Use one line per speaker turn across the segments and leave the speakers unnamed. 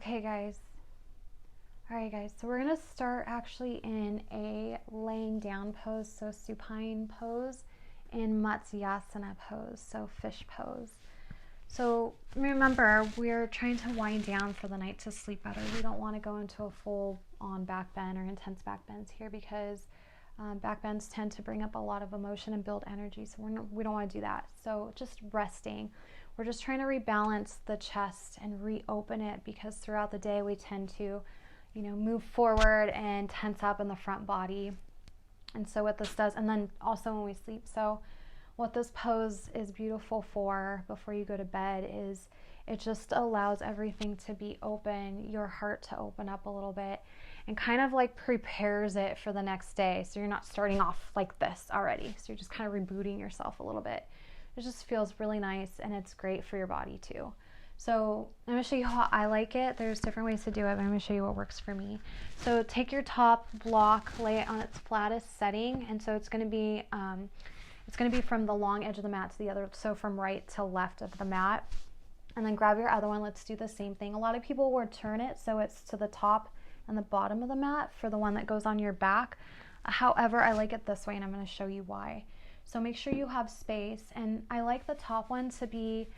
Okay, guys. All right, guys. So we're going to start actually in a laying down pose, so supine pose, and Matsyasana pose, so fish pose. So remember, we're trying to wind down for the night to sleep better. We don't want to go into a full on back bend or intense back bends here because back bends tend to bring up a lot of emotion and build energy. So we don't want to do that. So just resting. We're just trying to rebalance the chest and reopen it because throughout the day we tend to, move forward and tense up in the front body. And so what this does, and then also when we sleep. So what this pose is beautiful for before you go to bed is it just allows everything to be open, your heart to open up a little bit, and kind of like prepares it for the next day. So you're not starting off like this already. So you're just kind of rebooting yourself a little bit. It just feels really nice, and it's great for your body too. So I'm going to show you how I like it. There's different ways to do it, but I'm going to show you what works for me. So take your top block, lay it on its flattest setting, and so it's going to be from the long edge of the mat to the other, so from right to left of the mat. And then grab your other one. Let's do the same thing. A lot of people would turn it so it's to the top and the bottom of the mat for the one that goes on your back. However, I like it this way, and I'm going to show you why. So make sure you have space, and I like the top one to be,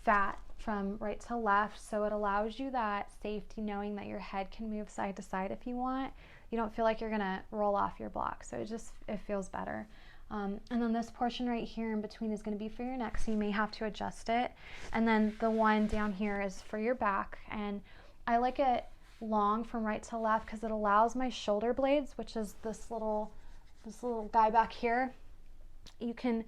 fat from right to left, so it allows you that safety knowing that your head can move side to side if you want. You don't feel like you're going to roll off your block, so it feels better. And then this portion right here in between is going to be for your neck, so you may have to adjust it. And then the one down here is for your back, and I like it long from right to left because it allows my shoulder blades, which is this little guy back here, you can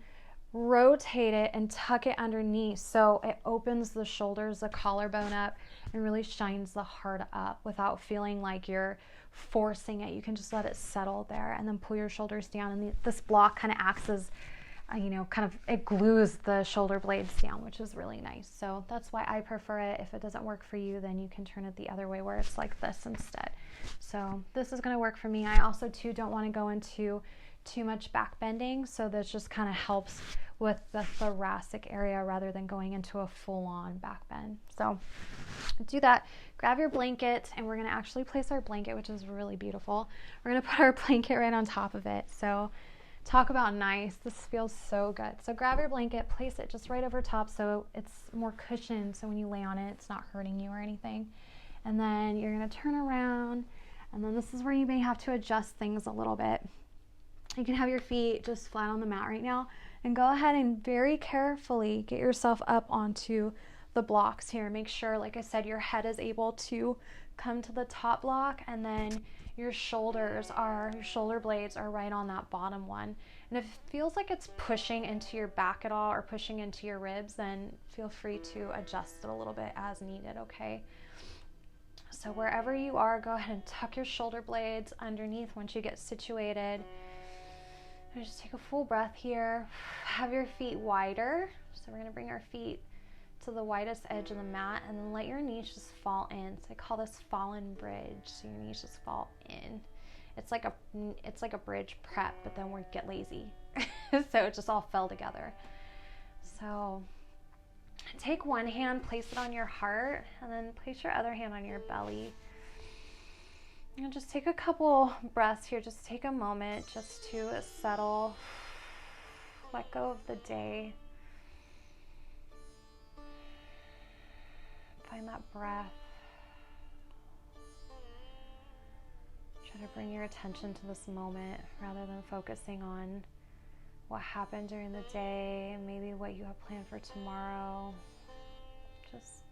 rotate it and tuck it underneath so it opens the shoulders, the collarbone up, and really shines the heart up without feeling like you're forcing it. You can just let it settle there and then pull your shoulders down, and this block kind of acts as it glues the shoulder blades down, which is really nice. So that's why I prefer it. If it doesn't work for you, then you can turn it the other way where it's like this instead. So this is going to work for me. I also too don't want to go into too much back bending, so this just kind of helps with the thoracic area rather than going into a full-on back bend. So do that. Grab your blanket, and we're going to actually place our blanket, which is really beautiful. We're going to put our blanket right on top of it. So talk about nice. This feels so good. So grab your blanket, place it just right over top so it's more cushioned, so when you lay on it, it's not hurting you or anything. And then you're going to turn around, and then this is where you may have to adjust things a little bit. You can have your feet just flat on the mat right now, and go ahead and very carefully get yourself up onto the blocks here. Make sure, like I said, your head is able to come to the top block, and then your shoulder blades are right on that bottom one. And if it feels like it's pushing into your back at all or pushing into your ribs, then feel free to adjust it a little bit as needed, okay? So wherever you are, go ahead and tuck your shoulder blades underneath once you get situated. And just take a full breath here. Have your feet wider. So we're going to bring our feet to the widest edge of the mat, and then let your knees just fall in. So I call this fallen bridge. So your knees just fall in. It's like a bridge prep, but then we get lazy. So it just all fell together. So take one hand, place it on your heart, and then place your other hand on your belly. And just take a couple breaths here. Just take a moment just to settle, let go of the day. Find that breath. Try to bring your attention to this moment rather than focusing on what happened during the day and maybe what you have planned for tomorrow. Just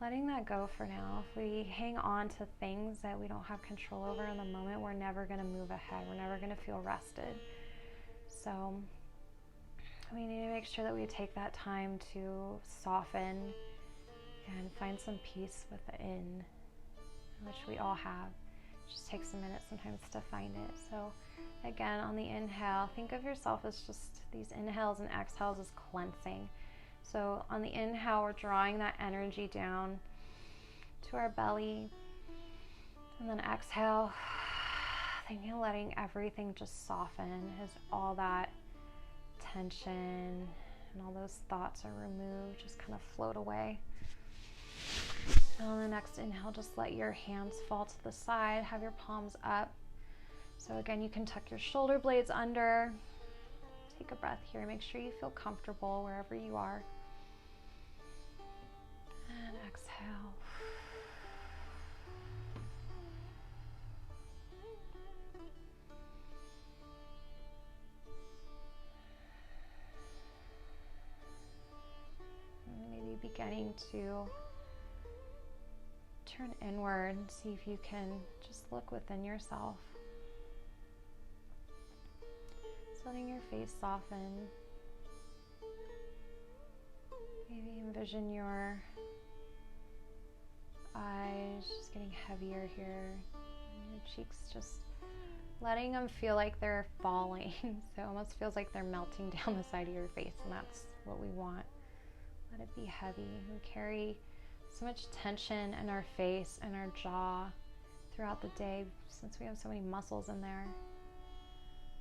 letting that go for now. If we hang on to things that we don't have control over in the moment, we're never going to move ahead. We're never going to feel rested. So we need to make sure that we take that time to soften and find some peace within, which we all have. It just takes a minute sometimes to find it. So again, on the inhale, think of yourself as just these inhales and exhales as cleansing. So on the inhale, we're drawing that energy down to our belly. And then exhale, thinking of letting everything just soften as all that tension and all those thoughts are removed, just kind of float away. And on the next inhale, just let your hands fall to the side, have your palms up. So again, you can tuck your shoulder blades under. Take a breath here. Make sure you feel comfortable wherever you are. And exhale. And maybe beginning to turn inward and see if you can just look within yourself. Just letting your face soften. Maybe envision your eyes just getting heavier here. And your cheeks just letting them feel like they're falling. So it almost feels like they're melting down the side of your face, and that's what we want. Let it be heavy. We carry so much tension in our face and our jaw throughout the day since we have so many muscles in there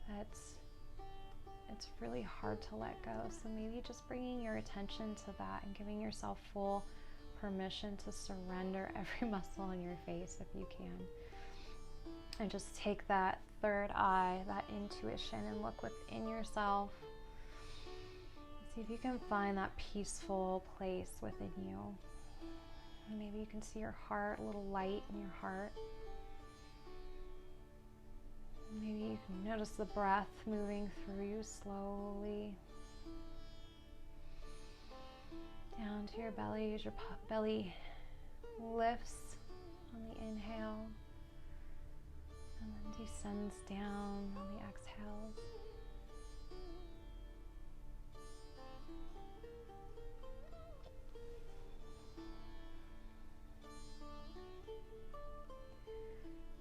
that it's really hard to let go. So maybe just bringing your attention to that and giving yourself full permission to surrender every muscle in your face if you can. And just take that third eye, that intuition, and look within yourself. See if you can find that peaceful place within you. And maybe you can see your heart, a little light in your heart. Maybe you can notice the breath moving through you slowly. Down to your belly as your belly lifts on the inhale and then descends down on the exhales.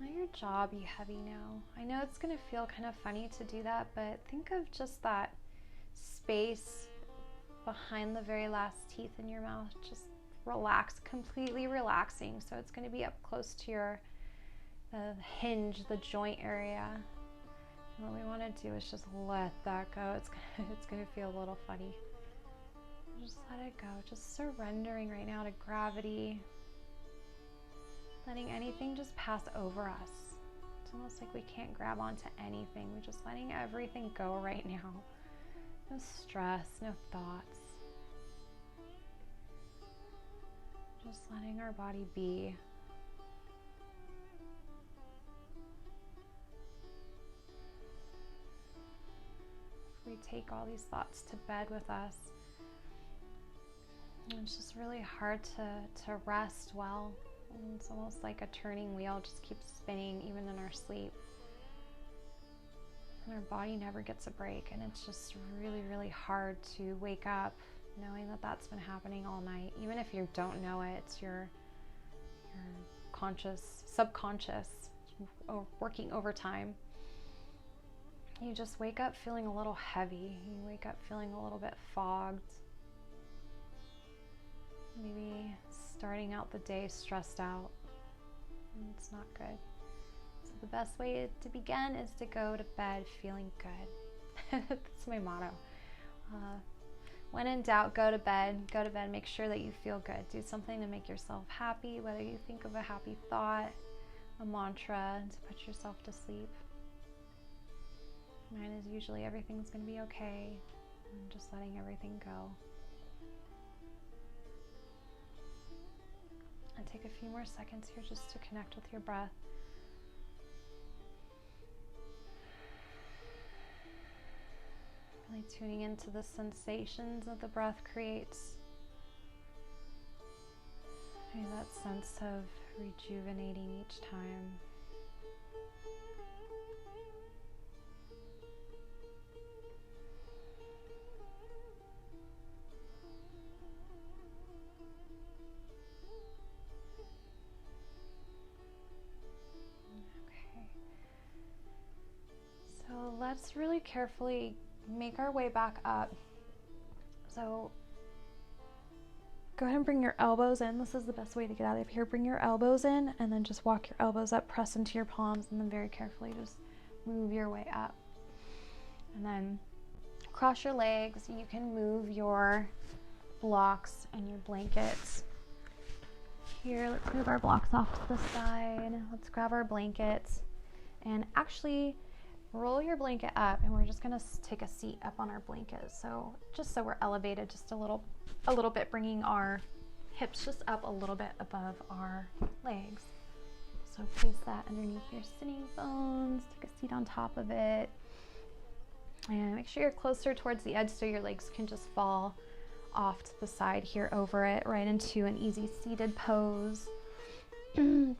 Let your jaw be heavy now. I know it's going to feel kind of funny to do that, but think of just that space behind the very last teeth in your mouth. Just relax, completely relaxing. So it's going to be up close to the hinge, the joint area. And what we want to do is just let that go. It's going to feel a little funny. Just let it go. Just surrendering right now to gravity. Letting anything just pass over us. It's almost like we can't grab onto anything. We're just letting everything go right now. No stress, no thoughts. Just letting our body be. We take all these thoughts to bed with us. And it's just really hard to rest well. And it's almost like a turning wheel, just keeps spinning even in our sleep. And our body never gets a break, and it's just really, really hard to wake up knowing that that's been happening all night. Even if you don't know it, it's your subconscious working overtime. You just wake up feeling a little heavy. You wake up feeling a little bit fogged. Maybe starting out the day stressed out. It's not good. So the best way to begin is to go to bed feeling good. That's my motto. When in doubt, go to bed. Go to bed. Make sure that you feel good. Do something to make yourself happy, whether you think of a happy thought, a mantra, to put yourself to sleep. Mine is usually everything's going to be okay. I'm just letting everything go. And take a few more seconds here just to connect with your breath. Really tuning into the sensations that the breath creates. Maybe that sense of rejuvenating each time. Let's really carefully make our way back up. So go ahead and bring your elbows in. This is the best way to get out of here. Bring your elbows in and then just walk your elbows up, press into your palms, and then very carefully just move your way up. And then cross your legs. You can move your blocks and your blankets here. Let's move our blocks off to the side. Let's grab our blankets and actually roll your blanket up, and we're just gonna take a seat up on our blanket. So just so we're elevated just a little bit, bringing our hips just up a little bit above our legs. So place that underneath your sitting bones, take a seat on top of it, and make sure you're closer towards the edge so your legs can just fall off to the side here over it, right into an easy seated pose.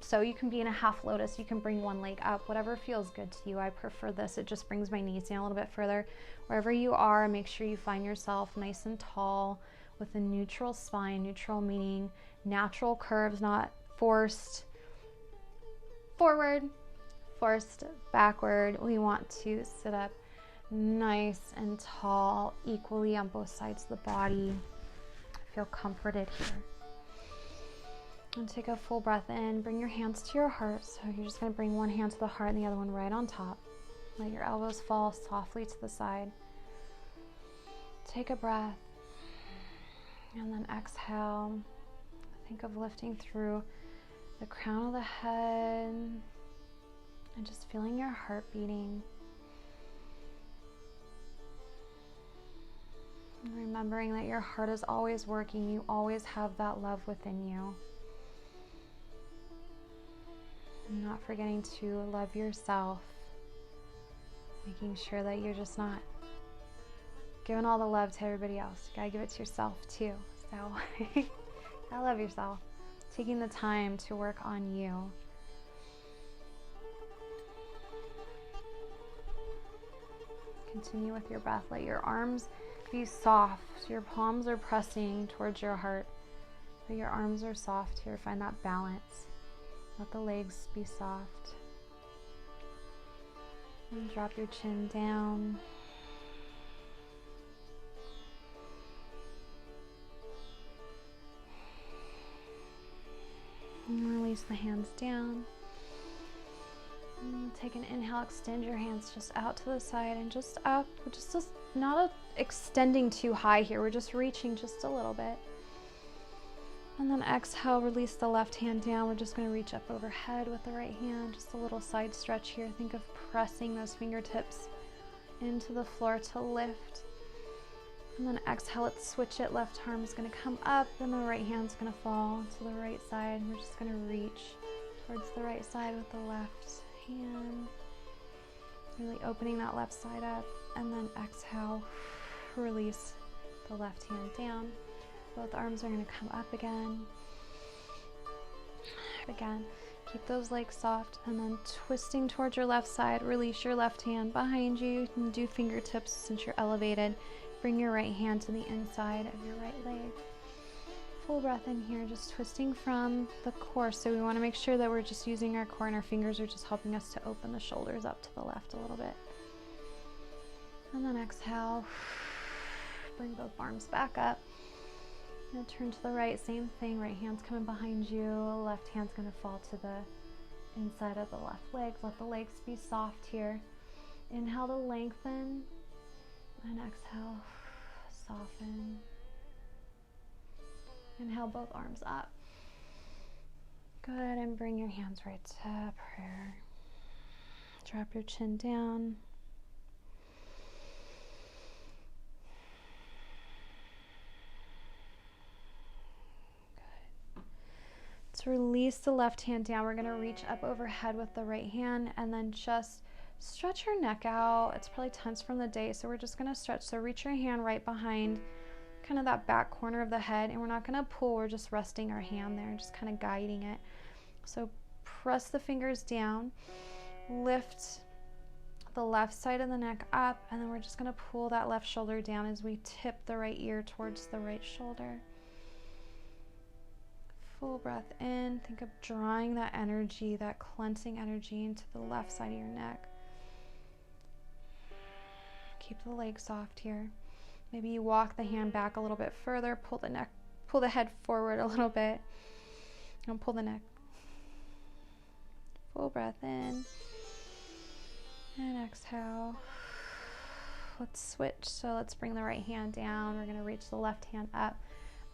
So you can be in a half lotus, you can bring one leg up, whatever feels good to you. I prefer this, it just brings my knees down a little bit further. Wherever you are, make sure you find yourself nice and tall with a neutral spine, neutral meaning natural curves, not forced forward, forced backward. We want to sit up nice and tall, equally on both sides of the body. Feel comforted here. And take a full breath in. Bring your hands to your heart. So you're just going to bring one hand to the heart and the other one right on top. Let your elbows fall softly to the side. Take a breath. And then exhale. Think of lifting through the crown of the head and just feeling your heart beating. And remembering that your heart is always working. You always have that love within you. And not forgetting to love yourself. Making sure that you're just not giving all the love to everybody else. You gotta give it to yourself too. So I love yourself. Taking the time to work on you. Continue with your breath. Let your arms be soft. Your palms are pressing towards your heart, but your arms are soft here. Find that balance. Let the legs be soft. And drop your chin down. And release the hands down. And take an inhale, extend your hands just out to the side and just up. We're just not extending too high here. We're just reaching just a little bit. And then exhale, release the left hand down. We're just going to reach up overhead with the right hand. Just a little side stretch here. Think of pressing those fingertips into the floor to lift. And then exhale, let's switch it. Left arm is going to come up and the right hand's going to fall to the right side. We're just going to reach towards the right side with the left hand. Really opening that left side up. And then exhale, release the left hand down. Both arms are going to come up again. Again, keep those legs soft and then twisting towards your left side. Release your left hand behind you. You can do fingertips since you're elevated. Bring your right hand to the inside of your right leg. Full breath in here, just twisting from the core. So we want to make sure that we're just using our core and our fingers are just helping us to open the shoulders up to the left a little bit. And then exhale. Bring both arms back up. Now turn to the right, same thing. Right hand's coming behind you. Left hand's going to fall to the inside of the left leg. Let the legs be soft here. Inhale to lengthen. And exhale, soften. Inhale, both arms up. Good, and bring your hands right to prayer. Drop your chin down. Good. Let's release the left hand down. We're going to reach up overhead with the right hand and then just stretch your neck out. It's probably tense from the day, so we're just going to stretch. So reach your hand right behind kind of that back corner of the head, and we're not going to pull. We're just resting our hand there and just kind of guiding it. So press the fingers down, lift the left side of the neck up, and then we're just going to pull that left shoulder down as we tip the right ear towards the right shoulder. Full breath in. Think of drawing that energy, that cleansing energy into the left side of your neck. Keep the legs soft here. Maybe you walk the hand back a little bit further, pull the head forward a little bit, and pull the neck. Full breath in, and exhale. Let's switch. So let's bring the right hand down. We're going to reach the left hand up,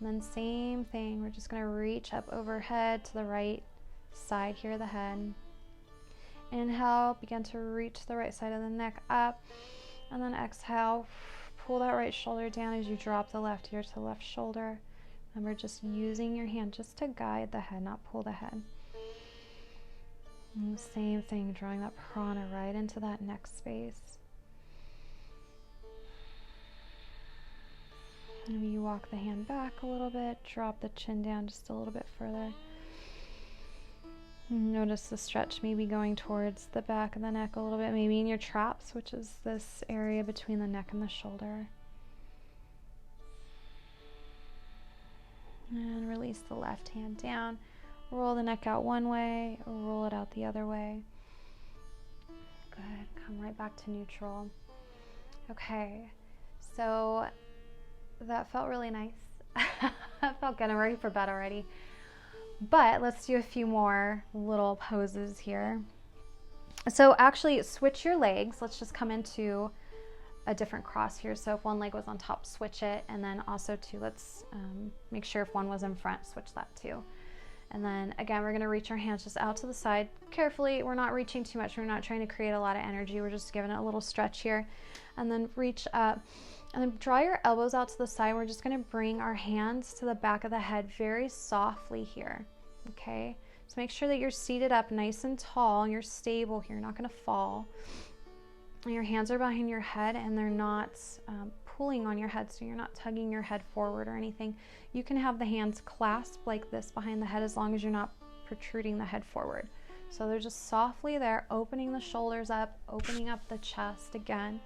And then same thing, we're just gonna reach up overhead to the right side here of the head. Inhale, begin to reach the right side of the neck up, and then exhale, pull that right shoulder down as you drop the left ear to the left shoulder. Remember, just using your hand just to guide the head, not pull the head. And the same thing, drawing that prana right into that neck space. And you walk the hand back a little bit, drop the chin down just a little bit further. Notice the stretch maybe going towards the back of the neck a little bit, maybe in your traps, which is this area between the neck and the shoulder. And release the left hand down. Roll the neck out one way, roll it out the other way. Good. Come right back to neutral. Okay, so that felt really nice. I felt good. I'm ready for bed already. But let's do a few more little poses here. So actually switch your legs. Let's just come into a different cross here. So if one leg was on top, switch it. And then also too, let's make sure if one was in front, switch that too. And then again, we're gonna reach our hands just out to the side. Carefully, we're not reaching too much. We're not trying to create a lot of energy. We're just giving it a little stretch here. And then reach up. And then draw your elbows out to the side. We're just gonna bring our hands to the back of the head very softly here, okay? So make sure that you're seated up nice and tall and you're stable here, you're not gonna fall. And your hands are behind your head and they're not pulling on your head, so you're not tugging your head forward or anything. You can have the hands clasped like this behind the head as long as you're not protruding the head forward. So they're just softly there, opening the shoulders up, opening up the chest again.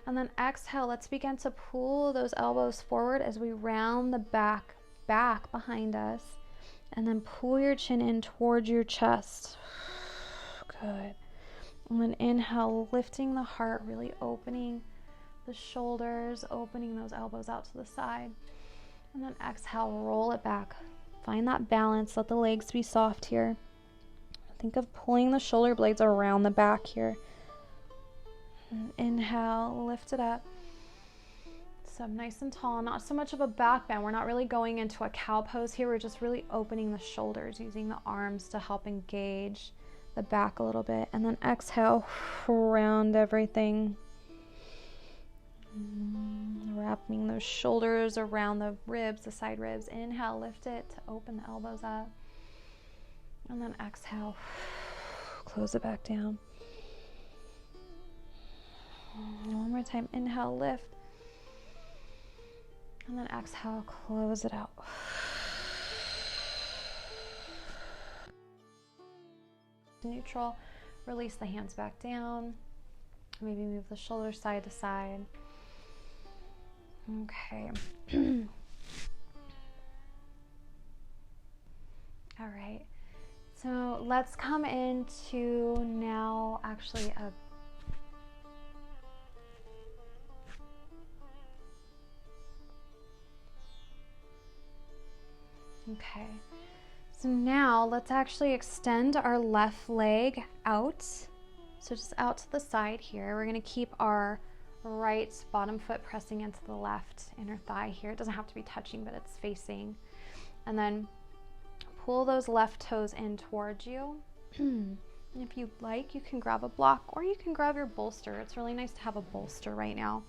And then exhale, let's begin to pull those elbows forward as we round the back behind us. And then pull your chin in towards your chest. Good. And then inhale, lifting the heart, really opening the shoulders, opening those elbows out to the side. And then exhale, roll it back. Find that balance, let the legs be soft here. Think of pulling the shoulder blades around the back here. And inhale, lift it up. So nice and tall, not so much of a back bend. We're not really going into a cow pose here. We're just really opening the shoulders, using the arms to help engage the back a little bit. And then exhale, round everything. Wrapping those shoulders around the ribs, the side ribs. Inhale, lift it to open the elbows up. And then exhale, close it back down. One more time, inhale, lift. And then exhale, close it out. Neutral, release the hands back down. Maybe move the shoulders side to side. Okay. All right. So let's come into now actually a okay. So now let's actually extend our left leg out. So just out to the side here. We're gonna keep our right bottom foot pressing into the left inner thigh here. It doesn't have to be touching, but it's facing. And then pull those left toes in towards you. If you'd like, you can grab a block or you can grab your bolster. It's really nice to have a bolster right now.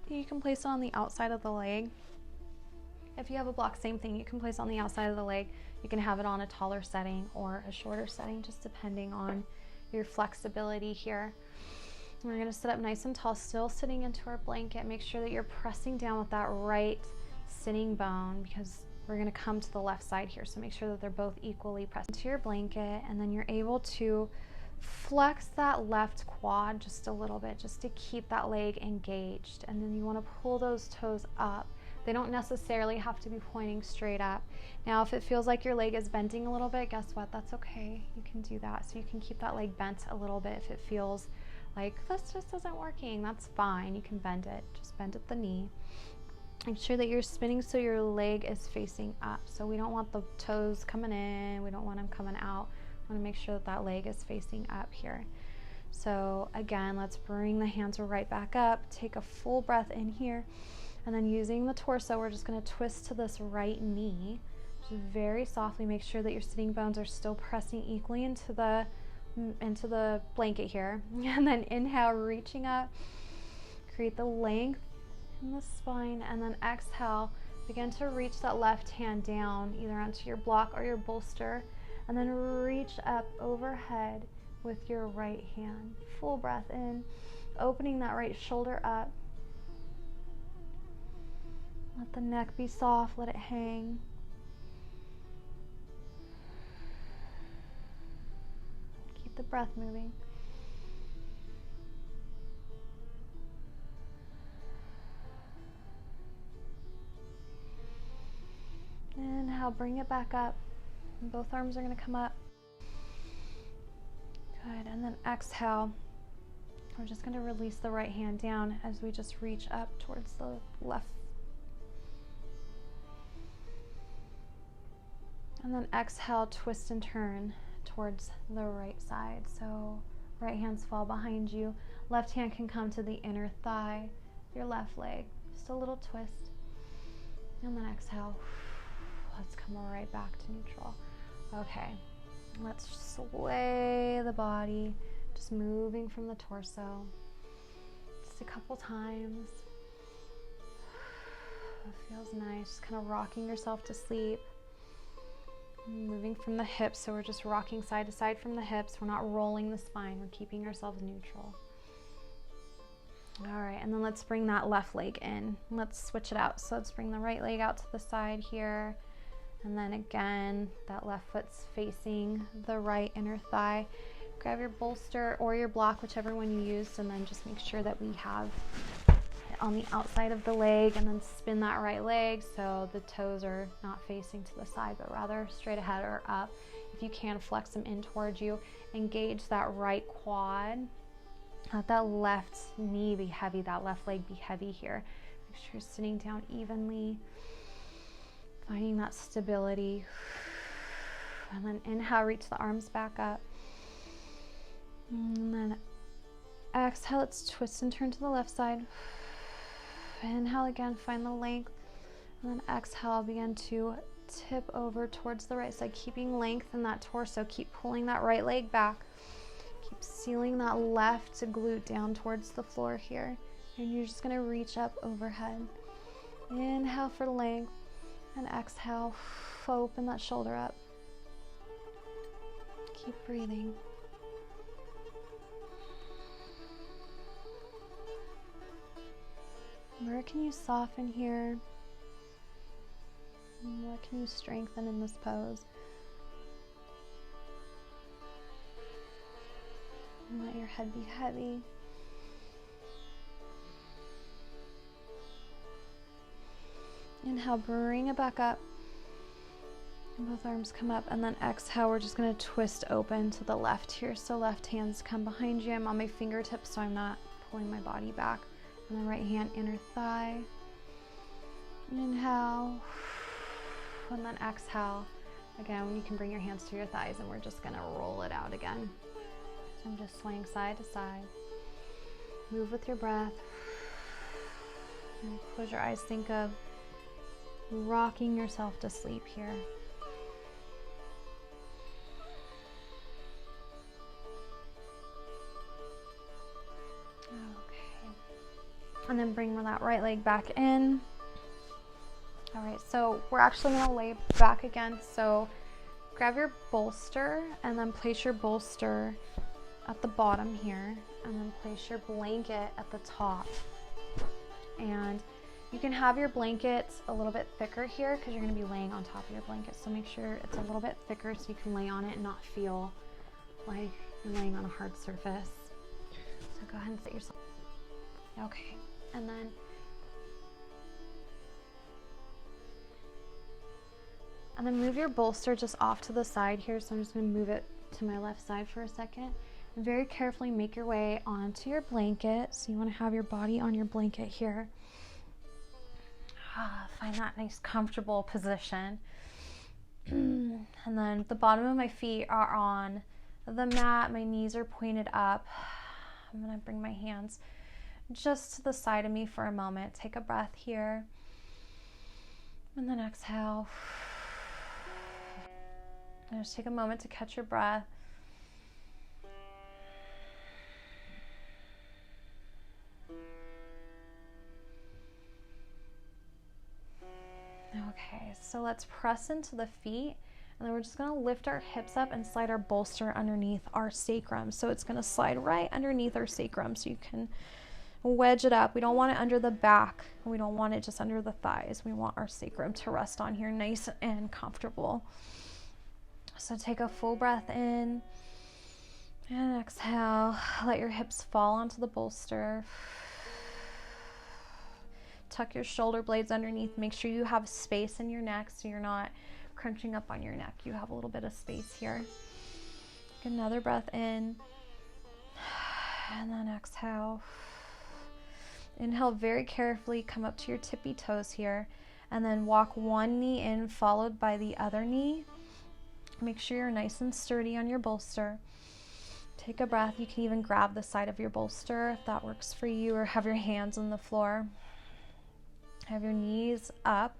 You can place it on the outside of the leg. If you have a block, same thing. You can place it on the outside of the leg. You can have it on a taller setting or a shorter setting, just depending on your flexibility here. We're gonna sit up nice and tall, still sitting into our blanket. Make sure that you're pressing down with that right sitting bone because we're gonna come to the left side here. So make sure that they're both equally pressed into your blanket, and then you're able to flex that left quad just a little bit, just to keep that leg engaged. And then you wanna pull those toes up. They don't necessarily have to be pointing straight up. Now, if it feels like your leg is bending a little bit, guess what? That's okay. You can do that. So you can keep that leg bent a little bit if it feels like this just isn't working. That's fine. You can bend it. Just bend at the knee. Make sure that you're spinning so your leg is facing up. So we don't want the toes coming in. We don't want them coming out. We want to make sure that that leg is facing up here. So again, let's bring the hands right back up. Take a full breath in here. And then using the torso, we're just going to twist to this right knee. Just very softly make sure that your sitting bones are still pressing equally into the blanket here. And then inhale, reaching up, create the length in the spine, and then exhale, begin to reach that left hand down either onto your block or your bolster, and then reach up overhead with your right hand. Full breath in, opening that right shoulder up. Let the neck be soft, let it hang. Keep the breath moving. Inhale, bring it back up. Both arms are going to come up. Good, and then exhale. We're just going to release the right hand down as we just reach up towards the left. And then exhale, twist and turn towards the right side. So right hands fall behind you. Left hand can come to the inner thigh, your left leg. Just a little twist. And then exhale. Let's come right back to neutral. Okay, let's sway the body, just moving from the torso. Just a couple times. It feels nice, just kind of rocking yourself to sleep. Moving from the hips, so we're just rocking side to side from the hips. We're not rolling the spine, we're keeping ourselves neutral. All right, and then let's bring that left leg in. Let's switch it out. So let's bring the right leg out to the side here. And then again, that left foot's facing the right inner thigh. Grab your bolster or your block, whichever one you use, and then just make sure that we have it on the outside of the leg, and then spin that right leg so the toes are not facing to the side, but rather straight ahead or up. If you can, flex them in towards you. Engage that right quad. Let that left knee be heavy, that left leg be heavy here. Make sure you're sitting down evenly. Finding that stability. And then inhale, reach the arms back up. And then exhale, let's twist and turn to the left side. Inhale again, find the length. And then exhale, begin to tip over towards the right side, keeping length in that torso. Keep pulling that right leg back. Keep sealing that left glute down towards the floor here. And you're just gonna reach up overhead. Inhale for length. And exhale, open that shoulder up. Keep breathing. Where can you soften here? What can you strengthen in this pose? And let your head be heavy. Inhale, bring it back up. And both arms come up, and then exhale, we're just gonna twist open to the left here. So left hands come behind you. I'm on my fingertips, so I'm not pulling my body back. And then right hand, inner thigh. Inhale, and then exhale. Again, you can bring your hands to your thighs, and we're just gonna roll it out again. So I'm just swaying side to side. Move with your breath. And close your eyes, think of rocking yourself to sleep here. Okay. And then bring that right leg back in. All right, so we're actually gonna lay back again. So grab your bolster and then place your bolster at the bottom here, and then place your blanket at the top. And you can have your blankets a little bit thicker here because you're going to be laying on top of your blanket. So make sure it's a little bit thicker so you can lay on it and not feel like you're laying on a hard surface. So go ahead and sit yourself. Okay, and then move your bolster just off to the side here. So I'm just going to move it to my left side for a second. And very carefully make your way onto your blanket. So you want to have your body on your blanket here. Find that nice comfortable position. And then the bottom of my feet are on the mat. My knees are pointed up. I'm going to bring my hands just to the side of me for a moment. Take a breath here. And then exhale. And just take a moment to catch your breath. Okay, so let's press into the feet, and then we're just going to lift our hips up and slide our bolster underneath our sacrum. So it's going to slide right underneath our sacrum, so you can wedge it up. We don't want it under the back. We don't want it just under the thighs. We want our sacrum to rest on here nice and comfortable. So take a full breath in and exhale. Let your hips fall onto the bolster. Tuck your shoulder blades underneath. Make sure you have space in your neck so you're not crunching up on your neck. You have a little bit of space here. Take another breath in and then exhale. Inhale very carefully, come up to your tippy toes here, and then walk one knee in followed by the other knee. Make sure you're nice and sturdy on your bolster. Take a breath. You can even grab the side of your bolster if that works for you, or have your hands on the floor. Have your knees up.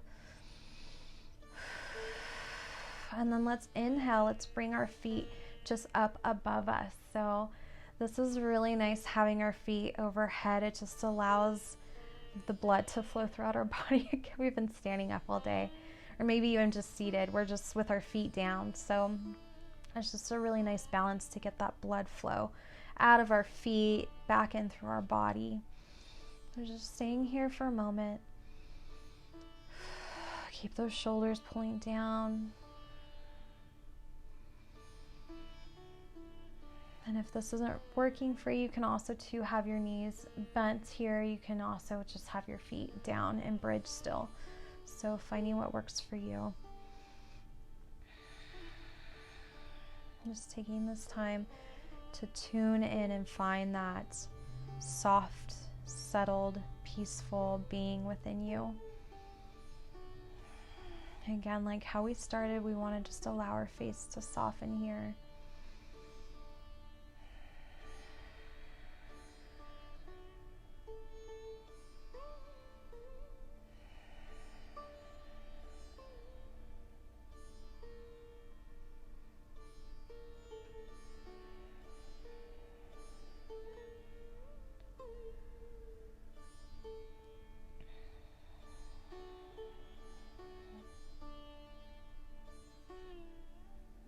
And then let's inhale. Let's bring our feet just up above us. So this is really nice having our feet overhead. It just allows the blood to flow throughout our body. We've been standing up all day, or maybe even just seated. We're just with our feet down. So it's just a really nice balance to get that blood flow out of our feet, back in through our body. So just staying here for a moment. Keep those shoulders pulling down. And if this isn't working for you, you can also too have your knees bent here. You can also just have your feet down and bridge still. So finding what works for you. Just taking this time to tune in and find that soft, settled, peaceful being within you. Again, like how we started, we want to just allow our face to soften here.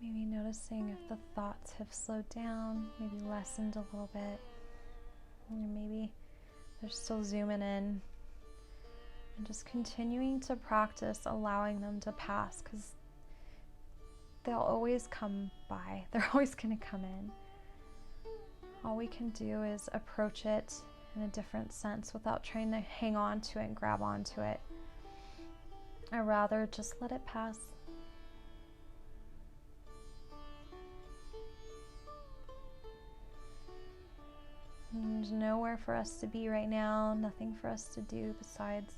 Maybe noticing if the thoughts have slowed down, maybe lessened a little bit, or maybe they're still zooming in, and just continuing to practice allowing them to pass, because they'll always come by. They're always going to come in. All we can do is approach it in a different sense without trying to hang on to it and grab onto it. I'd rather just let it pass. There's nowhere for us to be right now, nothing for us to do besides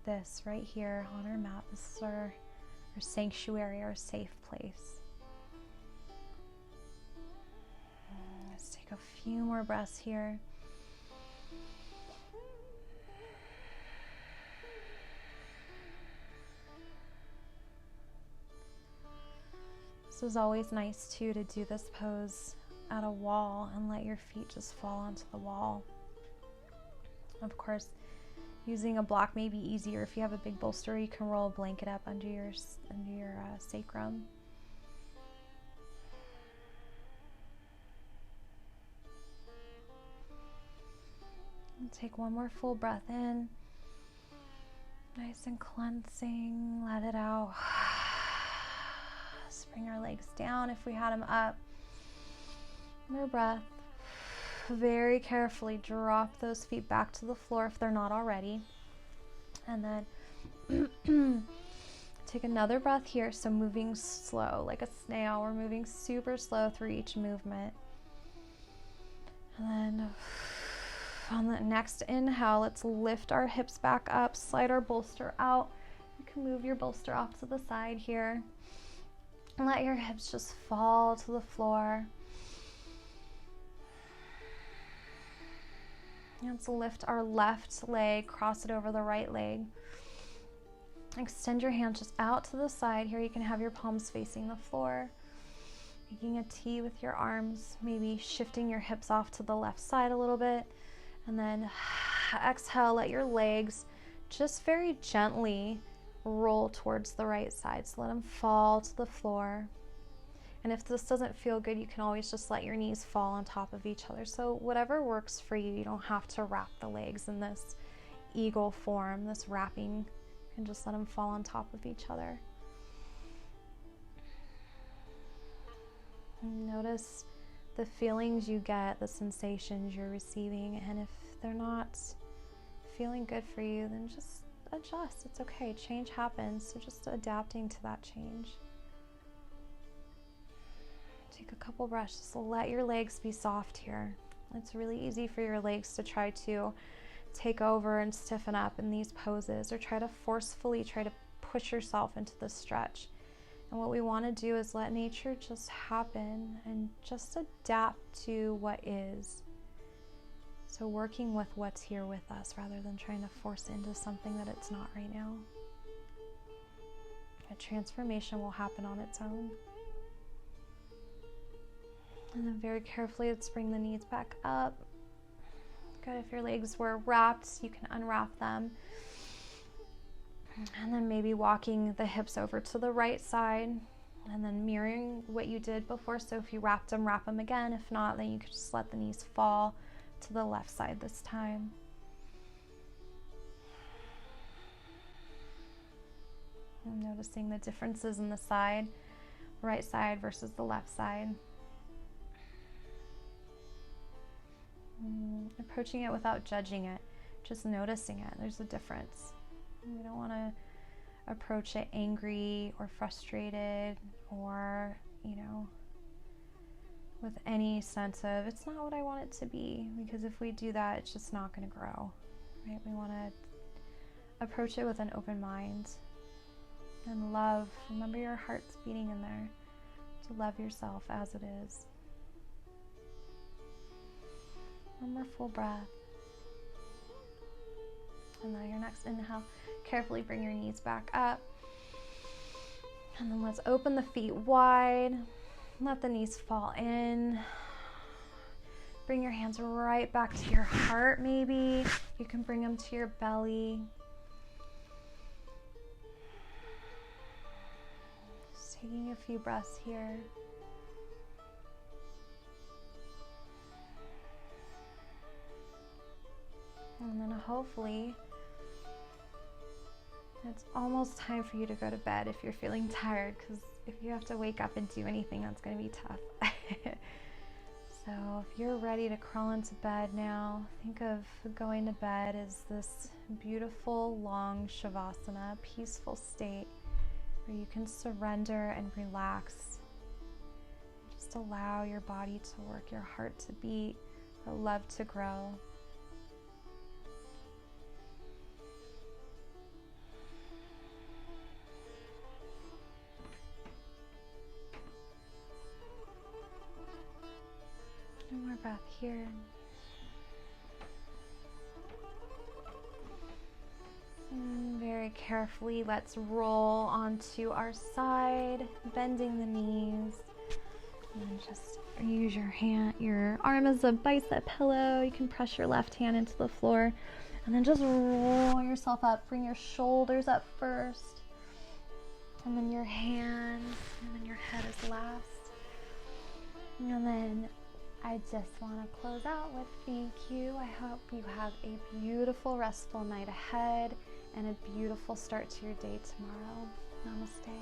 this right here on our mat. This is our sanctuary, our safe place. Let's take a few more breaths here. This is always nice too to do this pose at a wall and let your feet just fall onto the wall. Of course, using a block may be easier. If you have a big bolster, you can roll a blanket up under your sacrum. And take one more full breath in, nice and cleansing. Let it out. Let's bring our legs down if we had them up. More breath. Very carefully drop those feet back to the floor if they're not already. And then take another breath here. So moving slow like a snail. We're moving super slow through each movement. And then on the next inhale, let's lift our hips back up, slide our bolster out. You can move your bolster off to the side here. And let your hips just fall to the floor. Let's lift our left leg, cross it over the right leg. Extend your hand just out to the side. Here you can have your palms facing the floor. Making a T with your arms, maybe shifting your hips off to the left side a little bit. And then exhale, let your legs just very gently roll towards the right side. So let them fall to the floor. And if this doesn't feel good, you can always just let your knees fall on top of each other. So whatever works for you, you don't have to wrap the legs in this eagle form, this wrapping. You can just let them fall on top of each other. And notice the feelings you get, the sensations you're receiving, and if they're not feeling good for you, then just adjust. It's okay. Change happens, so just adapting to that change. Take a couple breaths. Just let your legs be soft here. It's really easy for your legs to try to take over and stiffen up in these poses, or try to forcefully push yourself into the stretch. And what we want to do is let nature just happen and just adapt to what is. So working with what's here with us rather than trying to force into something that it's not right now. A transformation will happen on its own. And then very carefully, let's bring the knees back up. Good. If your legs were wrapped, you can unwrap them. And then maybe walking the hips over to the right side and then mirroring what you did before. So if you wrapped them, wrap them again. If not, then you could just let the knees fall to the left side this time. I'm noticing the differences in the side, right side versus the left side. Approaching it without judging it, just noticing it. There's a difference. We don't want to approach it angry or frustrated or, with any sense of it's not what I want it to be, because if we do that, it's just not going to grow, right? We want to approach it with an open mind and love. Remember, your heart's beating in there, to love yourself as it is. One more full breath. And then your next inhale, carefully bring your knees back up. And then let's open the feet wide. Let the knees fall in. Bring your hands right back to your heart, maybe. You can bring them to your belly. Just taking a few breaths here. And then hopefully it's almost time for you to go to bed if you're feeling tired, because if you have to wake up and do anything, that's going to be tough. So if you're ready to crawl into bed now, think of going to bed as this beautiful, long Savasana, peaceful state where you can surrender and relax. Just allow your body to work, your heart to beat, the love to grow. One more breath here. And very carefully, let's roll onto our side, bending the knees. And just use your arm as a bicep pillow. You can press your left hand into the floor. And then just roll yourself up. Bring your shoulders up first. And then your hands. And then your head is last. And then I just want to close out with thank you. I hope you have a beautiful, restful night ahead and a beautiful start to your day tomorrow. Namaste.